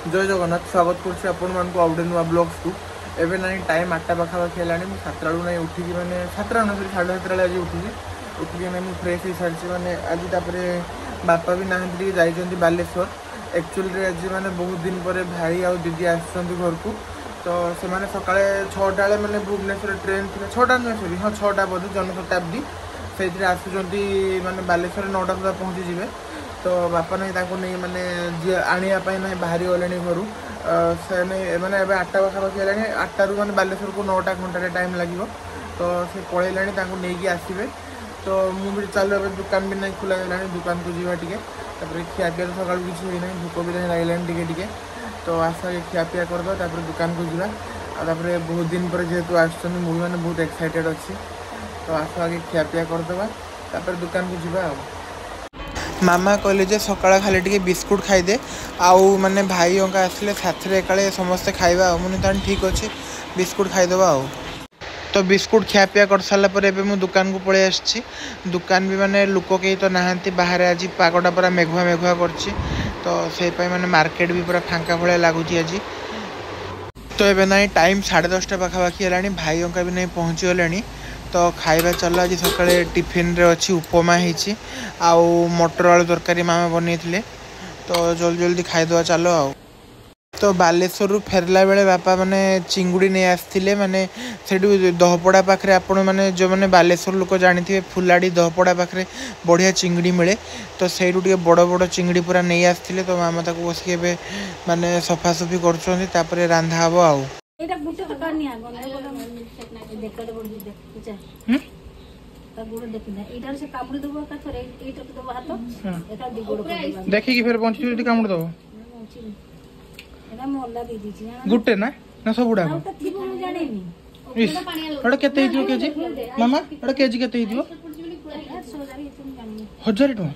जय जगन्नाथ स्वागत करुच्छे आपको आउटे नुआ ब्लग्स को एवं ना टाइम 8टा पाखापाखि है मुझे 7टा बेलू ना उठिकी मैंने 7टा ना सरी 7:30 आज उठिकी मैंने फ्रेश हो सारी मैंने आज बापा भी ना जाइए बालेश्वर एक्चुअली आज मैंने बहुत दिन पर भाई आ दीदी आसुँच घर को तो से सका 6टा मैंने भुवनेश्वर ट्रेन थी 6टा नुह सरी हाँ 6टा बोधे जनशताब्दी से आसुँच मैंने बालेश्वर 9टा सुधा पहुँची जाए तो बापा नहीं मैंने आने ना बाहरी गले घर से मैंने 8टा पाखापाखि है 8टारू मैंने बालेश्वर को 9टा घंटे टाइम लगे तो से पलैलानी नहीं आसवे तो मुझे चलो ए दुकान भी नहीं खुला दुकान को जीवा टे खिया पिया तो सका किसी होना भूक भी लगे टे तो आस खिया पिया करदे दुकान को जीवा आगे बहुत दिन पर जेहेतु आसुँच मुझे बहुत एक्साइटेड अच्छी तो आस आगे खिया पिया करदे दुकान को जीवा मामा कहले सकाळ खाली टी बिस्कुट खाईदे आउ माने भाई अंका आसले साथी एकाले समस्ते खाइबा मुझे ठीक अच्छे बिस्कुट खाईदबा तो बिस्कुट खियापिया कर सारापर एवं मुझे दुकान को पलि आसी दुकान भी माने लोक कहीं तो नहांती बाहर आज पागटा पूरा मेघुआ मेघुआ कर तो से माने मार्केट भी पूरा फांका भाया लगुच आज तो ये ना टाइम 10:30 पाखापाखि है भाई अंका भी नहीं पहुँची गले तो खाଇବା चल आज सका टिफिन रे अच्छी उपमा होती आउ मटर आलू तरकारी मामा बनई तो जल्दी जल्दी खाईदे चलो आ तो बालेश्वर फेरला बेले बापा माने चिंगुड़ी नहीं आसते माने से दहपड़ा पाखे आपण मैंने जो मैंने बालेश्वर लोक जानी फुलाड़ी दहपड़ा पाखे बढ़िया चिंगड़ी मिले तो से बड़ बड़ चिंगड़ी पूरा नहीं आसते तो मामा ताको बसिक माने सफासफी कर रांधा हम आउ देखिए फिर पहुंची कामुड़ दब गुटे ना ना सब गुड़ा केते केजी मामा केजी केते 1000 टका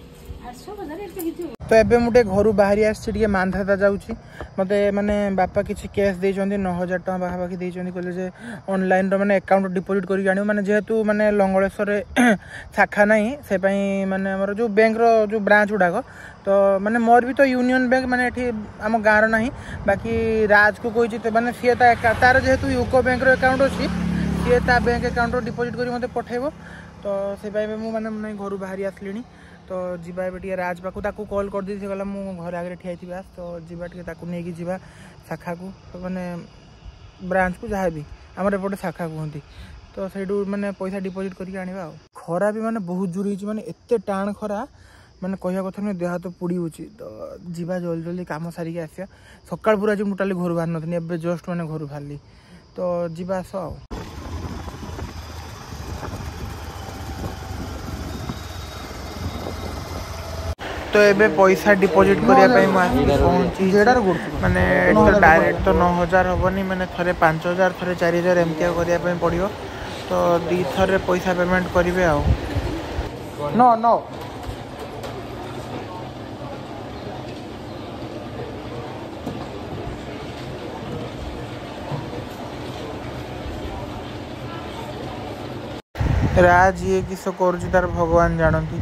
तो एबे मुझे घर बाहरी आसी मानधाता जाऊँगी मत मैंने बापा किसी कैश देते 9,000 टका पाखापाखि कहले ऑनलाइन मैंने अकाउंट डिपोजिट कर मैंने जेहेतु मैंने लंगलेश्वर शाखा नहीं से माने आमर जो बैंक जो ब्रांच गुड़ाक तो मैंने मोर भी तो यूनियन बैंक मैंने ये आम गाँव ना बाकी राज को कही मैंने सी तार जेहेतु यूको बैंक अकाउंट अच्छी सी बैंक अकाउंट डिपोजिट कर मत पठेब तो से मुझे घर बाहरी आसली तो जीवा ए राज पाखु ताकू कॉल कर दी गला मु घर आगे ठिया थी आस तो जीवा नहीं जीवा शाखा को तो मैंने ब्रांच को जहाँ भी आमर एपटे शाखा कहती तो से मैंने पैसा डिपोजिट करके आने खरा भी मैंने बहुत जोर हो मैंने एत टाण खरा मैंने कह कथा नहीं देह हाथ पोड़ी तो जीवा जल्दी जल्दी कम सारिक आसा सका पूरा जो टोटाली घर बाहर नी ए जस्ट मैंने घर बाहरी तो जीवा आस आ तो ये पैसा डिपोजिट करने पहुँची माने तो डायरेक्ट तो 9,000 हेनी मैंने थे 5,000 थे 4,000 एमती करने पड़ो तो दी थर पैसा पेमेंट करेंगे आ नो नो राज ये किस कर तार भगवान जानती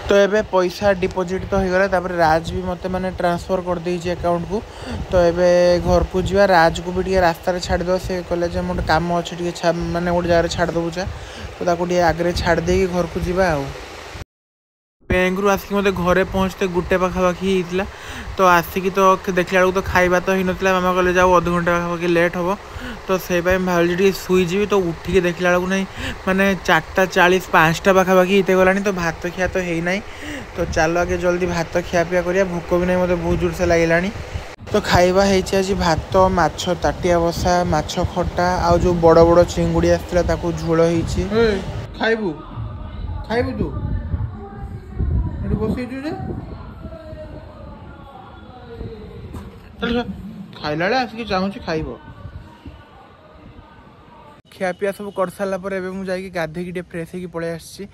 तो ये पैसा डिपोजिट तो होगा तापर राज भी मत मैंने ट्रांसफर कर देछि अकाउंट को तो ये घर को जीवा राज को भी रास्तार छाड़ से कहले मोटे कम अच्छे माने गोटे जगह छाड़ दबू तो आगे छाड़ दे घर को जीवा आ बैंक रू आसिक मत घरे पहुँचते गुटे पाखापाखि होता तो आसिक तो देखला बेलू तो खाଇବା तो ही नाला मामा कहले जाओ अध घंटा पाखापाखि लेट हम तो से भाजी शुईजी तो उठिक देखला बेलू नहीं माने 4:40 5टा पाखापाखि इते गलानी तो भात खिया तो है ना तो चलो आगे जल्दी भात खिया पिया करिया भूक भी नहीं मत बहुत जोर से लगे तो खाଇବା है आज भात माछ ताटिया बसा माछ खटा आ जो बड़ बड़ चिंगुड़ी आसला झोल हो खाइबू खाइबू तू बस खाइला आसिक चाहूँ खाइब खियापिया सब कर सारा पर एबे मु जाई गाधे की फ्रेश होगी पळै आछि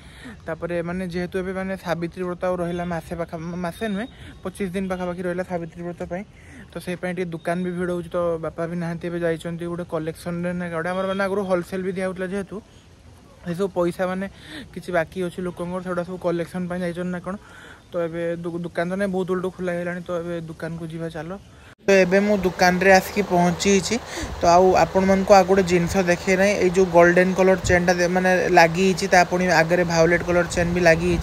तापर माने जेहेतु एबे माने सावित्री व्रत और रहिला मासे पाखा मासे नुहे 25 दिन पाखापाखि रहिला सावित्री व्रत पई तो से पई दुकान भी भिड़ होउछ तो बापा भी नाहंती एबे जाइछंती गोटे कलेक्शन रे ना गोटे हमर माने आगु होलसेल भी दिया होतला जेहेतु ये सब पैसा माने किछि बाकी अछि लोकंगर सेडा सब कलेक्शन पई जाइछन ना कोन तो एबे दुकान तो नहीं बहुत उल्टो खुला हेलानी तो एबे दुकान को जीवा चलो तो एबे मु दुकान रे आसिक पहुंची तो आउ आपण मन को आ गोटे जिनस देखे ना ये जो गोल्डन कलर चेन टा माने लगी पुणी आगे भायोलेट कलर चेन भी लगी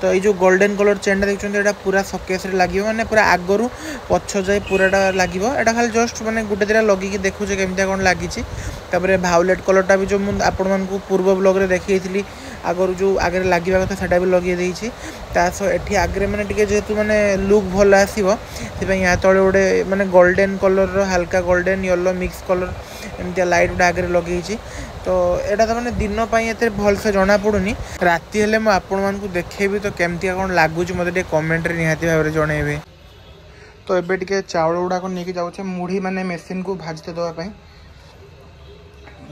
तो ये जो गोल्डन कलर चेन टा देखते पूरा सकेस लगे माने पूरा आगरू पछ जाए पूराटा लगे एटा खाली जस्ट माने गोटे दिना लगिकी देखुचे केमतिया कौन लगी भायोलेट कलरटा भी जो आपण मन को पूर्व ब्लॉग रे देखी आगर जो आगे लगे कथा से भी लगे एठी आगे मैंने जेहेतु मैंने लुक भल आसो यहाँ तले गोटे माने गोल्डन कलर हल्का गोल्डन येलो मिक्स कलर एमती लाइट गोटे आगे लगे तो यहाँ तो मैंने दिन ये भल से जना पड़ूनी राति हेले मुझे आपण मान देखेबी तो केमती कौन लगुच मतलब कमेंट निहाती भाव जनइबे तो एबे टिके चाउल गुड़ाक नहीं जाऊे मुढ़ी माने मेसीन को भाजते देवाई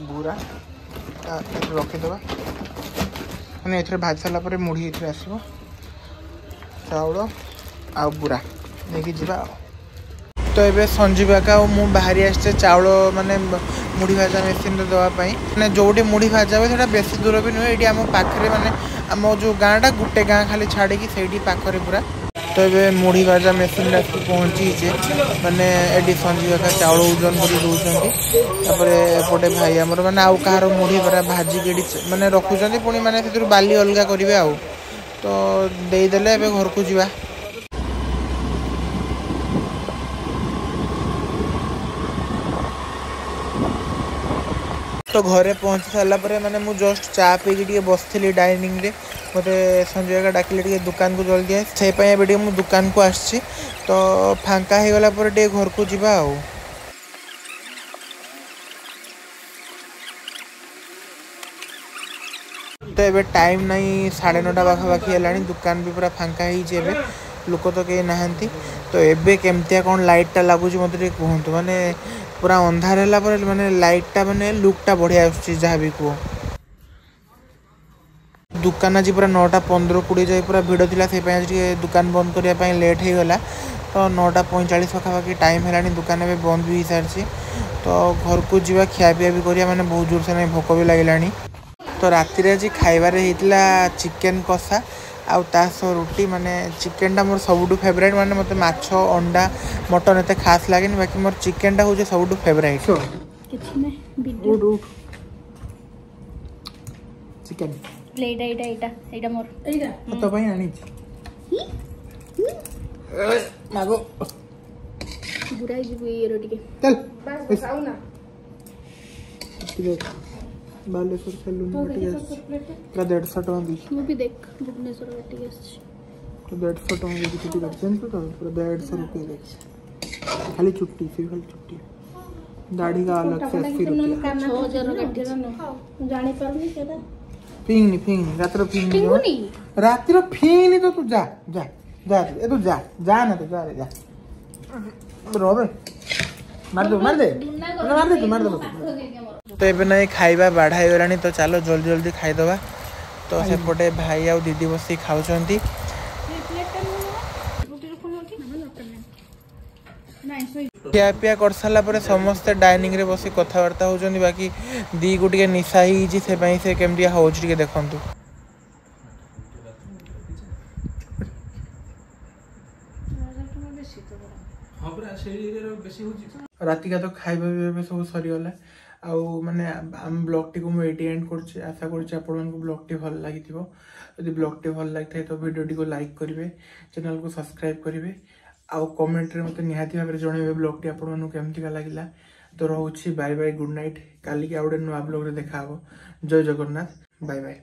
बुरा रखीदे मैंने ये भाज सारापर मुढ़ी ये आसो चाउल आ बुरा नहीं जा तो ये संजीवा का मु बाहरी आसचे चाउल माने मुढ़ी भाजा मेसीन देवाई मैंने जोटी मुढ़ी भाजा हुए बेसी दूर भी नुहे ये आम पाखे माने आम जो गाँटा गोटे गाँ खाली छाड़ी से पाखे पूरा तो ये मुढ़ी भाजा मेसीन पहुँची मैंने ये संजीवा का चाउल ओजन कर दूसरी एपटे भाई आमर मैंने आउ कहार मुढ़ी पूरा भाजिक मैंने रखुच्च पुणी मैंने बाली अलग करेंगे आउ तो देदेले ए घर को जीवा तो घरे पहुँची सारापर मैंने मुझे जस्ट चा पीकी बसती डाइनिंग रे मत संजय का डाकिले दुकान को जल्दी आए से मुझे दुकान को आसी तो फांका हो गला घर को जीवा आ तो ये टाइम नहीं 9:30 पाखापाखि है दुकान भी पूरा फांका हो लोक तो कहीं नहांती तो एबे केमतिया कौन लाइटा लगुच मत कहतु माने पूरा अंधार है पर माने लाइटा माने लुकटा बढ़िया जहाँ भी कह दुकान आज पूरा 9:15-20 जाए पूरा भिड़ थी से दुकान बंद करने लेट हो गला तो 9:45 पाखापाखि टाइम है दुकान में बंद भी हो सारी तो घर को जीवा खिया पिया भी करिया माने बहुत जोर से नहीं भोक भी लगे तो राति आज खाइबार होता चिकेन कषा आउ सह रुटी माने चिकेन टा मोर सबुठु फेवरेट माने मते माछ अंडा मटन एते खास लागेनी बाकी मोर चिकेन टा होजे सबुठु फेवरेट किछि नै वीडियो चिकेन एटा मोर एटा तो भाई आनी मागो बुराई जीव ये रोटी चल बस आउ ना बालेश्वर सैलून पूरा 150 टका दी मु भी देख भुवनेश्वर गटी आछि तो 150 टका दी चुट्टी काटछन तो पूरा 150 रुपए देख खाली चुट्टी फिर खाली चुट्टी दाढ़ी का अलग से 80 रुपए 6000 गटी न जानि परनी केदा फिंग रात्र फिंग रात्र फिंग तो तू जा जा जा ए तू जा जा ना तो जा रे जा रोबे मार दे तो ये ना खाइबा बाढ़ा गलानी तो चलो जल्दी जल्दी खाईदबा तो सेपटे भाई आउ दीदी बस खाऊँ खिया पिया कर सारापर समस्ते डाइनिंग रे बस कथबार्ता होती बाकी दी को टे निशा से केमती हो देखु राति का तो खाइबा सब सरीगला आउ माने आम ब्लॉग टी को मुझे एंड कर आशा कर ब्लॉग टी भल लगी यदि ब्लॉग टी भल लगी तो वीडियो को लाइक करेंगे चैनल को सब्सक्राइब करेंगे आउ कमेंट रे मते निहाती भाव जनइबे ब्लॉग टी आपण मानु केमती का लागिला तो रहउछि बाय बाय गुड नाइट काली के आउडे नुआ ब्लॉग रे देखा जय जगन्नाथ बाय बाय।